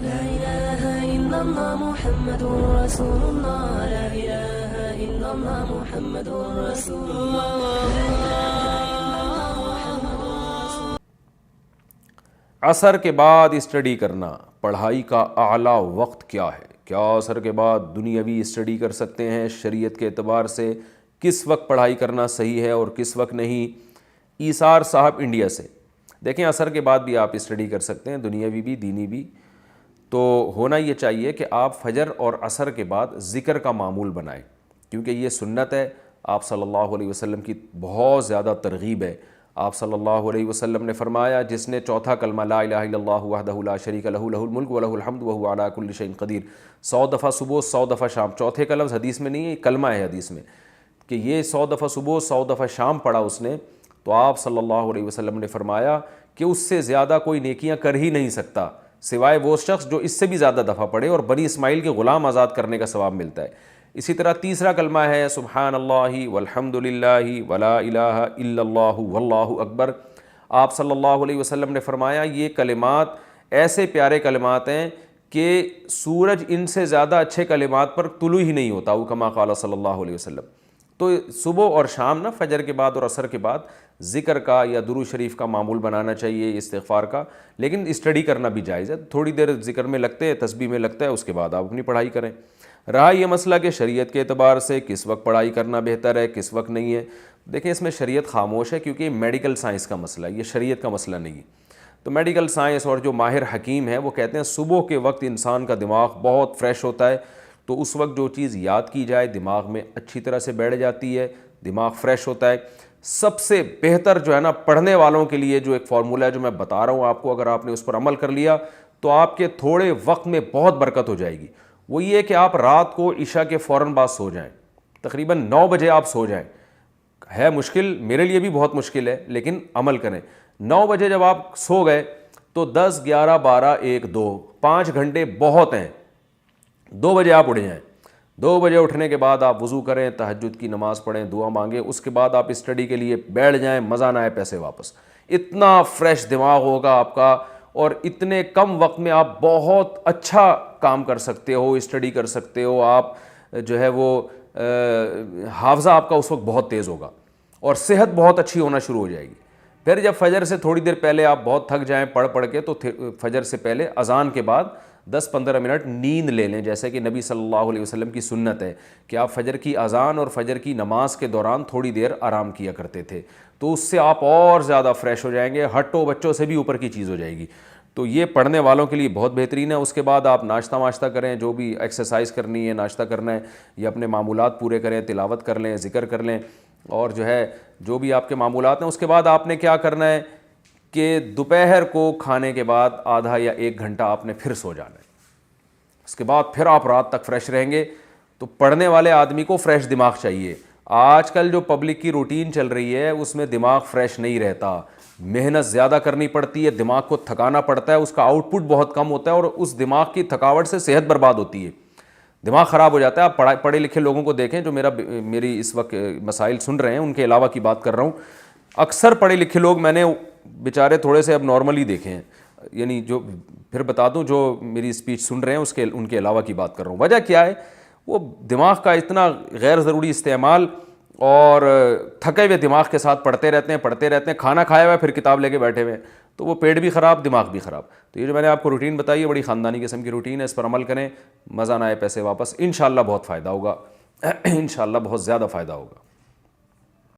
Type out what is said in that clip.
لا إله إلا الله محمد رسول الله لا إله إلا الله محمد رسول عصر کے بعد اسٹڈی کرنا پڑھائی کا اعلیٰ وقت کیا ہے؟ کیا عصر کے بعد دنیاوی اسٹڈی کر سکتے ہیں؟ شریعت کے اعتبار سے کس وقت پڑھائی کرنا صحیح ہے اور کس وقت نہیں؟ ایثار صاحب انڈیا سے دیکھیں، عصر کے بعد بھی آپ اسٹڈی کر سکتے ہیں، دنیاوی بھی دینی بھی۔ تو ہونا یہ چاہیے کہ آپ فجر اور عصر کے بعد ذکر کا معمول بنائیں، کیونکہ یہ سنت ہے، آپ صلی اللہ علیہ وسلم کی بہت زیادہ ترغیب ہے۔ آپ صلی اللہ علیہ وسلم نے فرمایا، جس نے چوتھا کلمہ لا الہ الا اللہ وحدہ لا شریک لہ لہ الملک ولہ الحمد وہو علی کل شیء قدیر 100 دفعہ صبح 100 دفعہ شام، چوتھے کا لفظ حدیث میں نہیں ہے، کلمہ ہے حدیث میں، کہ یہ 100 دفعہ صبح 100 دفعہ شام پڑھا اس نے، تو آپ صلی اللہ علیہ وسلم نے فرمایا کہ اس سے زیادہ کوئی نیکیاں کر ہی نہیں سکتا سوائے وہ شخص جو اس سے بھی زیادہ دفعہ پڑھے، اور بنی اسماعیل کے غلام آزاد کرنے کا ثواب ملتا ہے۔ اسی طرح تیسرا کلمہ ہے سبحان اللہ والحمد للہ ولا الہ الا اللہ واللہ اکبر۔ آپ صلی اللہ علیہ وسلم نے فرمایا یہ کلمات ایسے پیارے کلمات ہیں کہ سورج ان سے زیادہ اچھے کلمات پر طلوع ہی نہیں ہوتا، وہ کما قال صلی اللہ علیہ وسلم۔ تو صبح اور شام نا، فجر کے بعد اور عصر کے بعد ذکر کا یا درود شریف کا معمول بنانا چاہیے، استغفار کا، لیکن اسٹڈی کرنا بھی جائز ہے، تھوڑی دیر ذکر میں لگتے ہیں، تسبیح میں لگتا ہے، اس کے بعد آپ اپنی پڑھائی کریں۔ رہا یہ مسئلہ کہ شریعت کے اعتبار سے کس وقت پڑھائی کرنا بہتر ہے، کس وقت نہیں ہے، دیکھیں اس میں شریعت خاموش ہے، کیونکہ یہ میڈیکل سائنس کا مسئلہ ہے، یہ شریعت کا مسئلہ نہیں ہے۔ تو میڈیکل سائنس اور جو ماہر حکیم ہیں وہ کہتے ہیں صبح کے وقت انسان کا دماغ بہت فریش ہوتا ہے، تو اس وقت جو چیز یاد کی جائے دماغ میں اچھی طرح سے بیٹھ جاتی ہے، دماغ فریش ہوتا ہے۔ سب سے بہتر جو ہے نا پڑھنے والوں کے لیے جو ایک فارمولہ ہے جو میں بتا رہا ہوں آپ کو، اگر آپ نے اس پر عمل کر لیا تو آپ کے تھوڑے وقت میں بہت برکت ہو جائے گی۔ وہ یہ کہ آپ رات کو عشاء کے فوراً بعد سو جائیں، تقریباً 9 بجے آپ سو جائیں۔ ہے مشکل، میرے لیے بھی بہت مشکل ہے، لیکن عمل کریں۔ 9 بجے جب آپ سو گئے تو 10 11 12 1 2 5 گھنٹے بہت ہیں۔ 2 بجے آپ اٹھ جائیں، 2 بجے اٹھنے کے بعد آپ وضو کریں، تہجد کی نماز پڑھیں، دعا مانگیں، اس کے بعد آپ اسٹڈی کے لیے بیٹھ جائیں، مزہ نہ آئے پیسے واپس۔ اتنا فریش دماغ ہوگا آپ کا، اور اتنے کم وقت میں آپ بہت اچھا کام کر سکتے ہو، اسٹڈی کر سکتے ہو، آپ جو ہے وہ حافظہ آپ کا اس وقت بہت تیز ہوگا، اور صحت بہت اچھی ہونا شروع ہو جائے گی۔ پھر جب فجر سے تھوڑی دیر پہلے آپ بہت تھک جائیں پڑھ کے، تو فجر سے پہلے اذان کے بعد 10-15 منٹ نیند لے لیں، جیسے کہ نبی صلی اللہ علیہ وسلم کی سنت ہے کہ آپ فجر کی اذان اور فجر کی نماز کے دوران تھوڑی دیر آرام کیا کرتے تھے، تو اس سے آپ اور زیادہ فریش ہو جائیں گے، ہٹو بچوں سے بھی اوپر کی چیز ہو جائے گی۔ تو یہ پڑھنے والوں کے لیے بہت بہترین ہے۔ اس کے بعد آپ ناشتہ واشتہ کریں، جو بھی ایکسرسائز کرنی ہے، ناشتہ کرنا ہے، یا اپنے معمولات پورے کریں، تلاوت کر لیں، ذکر کر لیں، اور جو ہے جو بھی آپ کے معمولات ہیں۔ اس کے بعد آپ نے کیا کرنا ہے کہ دوپہر کو کھانے کے بعد آدھا یا 1 گھنٹہ آپ نے پھر سو جانا ہے، اس کے بعد پھر آپ رات تک فریش رہیں گے۔ تو پڑھنے والے آدمی کو فریش دماغ چاہیے۔ آج کل جو پبلک کی روٹین چل رہی ہے اس میں دماغ فریش نہیں رہتا، محنت زیادہ کرنی پڑتی ہے، دماغ کو تھکانا پڑتا ہے، اس کا آؤٹ پٹ بہت کم ہوتا ہے، اور اس دماغ کی تھکاوٹ سے صحت برباد ہوتی ہے، دماغ خراب ہو جاتا ہے۔ آپ پڑھے لکھے لوگوں کو دیکھیں جو میری اس وقت مسائل سن رہے ہیں، ان کے علاوہ کی بات کر رہا ہوں، اکثر پڑھے لکھے لوگ میں نے بیچارے تھوڑے سے اب نارملی دیکھے ہیں، یعنی جو پھر بتا دوں جو میری اسپیچ سن رہے ہیں ان کے علاوہ کی بات کر رہا ہوں۔ وجہ کیا ہے؟ وہ دماغ کا اتنا غیر ضروری استعمال، اور تھکے ہوئے دماغ کے ساتھ پڑھتے رہتے ہیں، کھانا کھایا ہوا ہے پھر کتاب لے کے بیٹھے ہوئے ہیں، تو وہ پیٹ بھی خراب، دماغ بھی خراب۔ تو یہ جو میں نے آپ کو روٹین بتائی ہے بڑی خاندانی قسم کی روٹین ہے، اس پر عمل کریں، مزہ نہ آئے پیسے واپس، انشاءاللہ بہت فائدہ ہوگا، انشاءاللہ بہت زیادہ فائدہ ہوگا۔